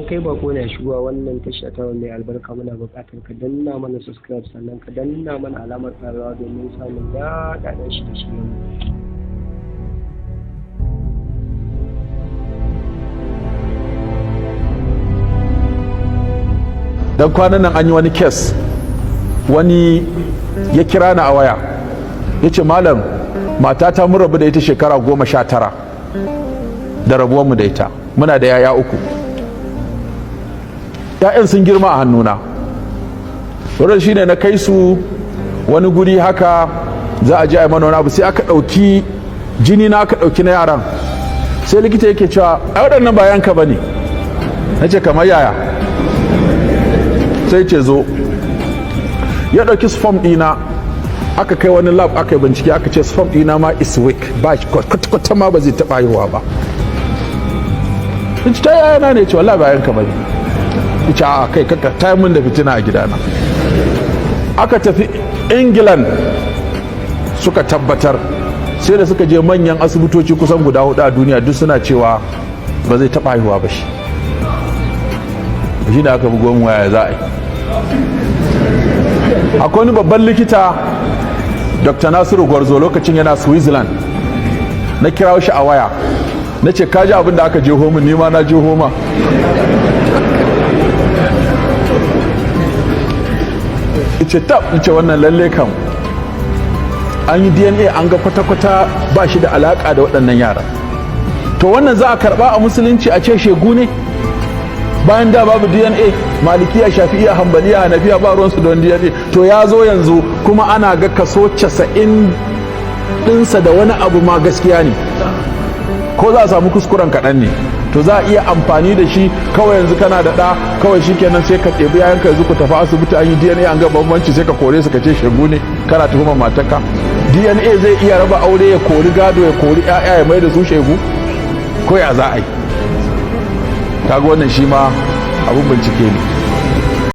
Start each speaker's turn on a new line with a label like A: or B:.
A: kai bako na shigowa wannan tasha ta mai albarka muna buƙatar ka danna mana subscribe sannan ka danna mana alamar ƙararrawa domin samun daɗaɗɗen shirye-shiryen mu.
B: dan kwanan nan an yi wani kes, wani ya kira ni a waya ya ce malam matata mun rabu da ita shekara 19 da rabuwanmu da ita, muna da yaya 3, ya'yan sun girma a hannuna. wurin shine na kai su wani guri haka za a je a yi mana wani abu, sai aka ɗauki jini na aka ɗauki na yaran, sai likita yake cewa a waɗannan ba yanka ba ne. na ce kamar yaya? sai ce zo, ya ɗauki sperm ɗina aka kai wani lab aka yi bincike aka ce sperm ɗina ma is weak, ba shi kwata ma ba zai taɓa haihuwa ba. in ci ta yaya na ne ce wallahi ba yanka ba ne. in ci a kai kaka ta min da fitina a gidana. aka tafi England suka tabbatar, sai da suka je manyan asibitoci kusan guda 4 a duniya duk suna cewa ba zai taɓa haihuwa ba shi. shi da aka bugo mu waya za a yi. akwai wani babban likita Dr. Nasiru Gwarzo lokacin yana Switzerland, na kira shi a waya na ce kaji abin da aka je homin, nima na je homa. ce tab, ce wannan lalle kam an yi DNA an ga kwata-kwata ba shi da alaka da waɗannan yara. to wannan za a karɓa a musulunci a ce shegu ne? bayan da babu DNA, malikiya, shafi'iya, hanbaliya, hanafiya ba ruwansu don DNA. to ya zo yanzu kuma ana ga kaso 90 ɗinsa da wani abu ma gaskiya ne, ko za a samu kuskuren kaɗan ne. to za a iya amfani da shi kawai. yanzu kana da ɗa kawai shi kenan sai ka ɗebi yayanka yanzu ku tafi asibiti an yi DNA an ga bambanci sai ka kore su ka ce shegu ne, kana tuhumar matarka. DNA zai iya raba aure, ya kori gado, ya kori 'ya'ya, ya mai da su shegu, ko ya za a yi? kaga wannan shi ma abun bincike ne.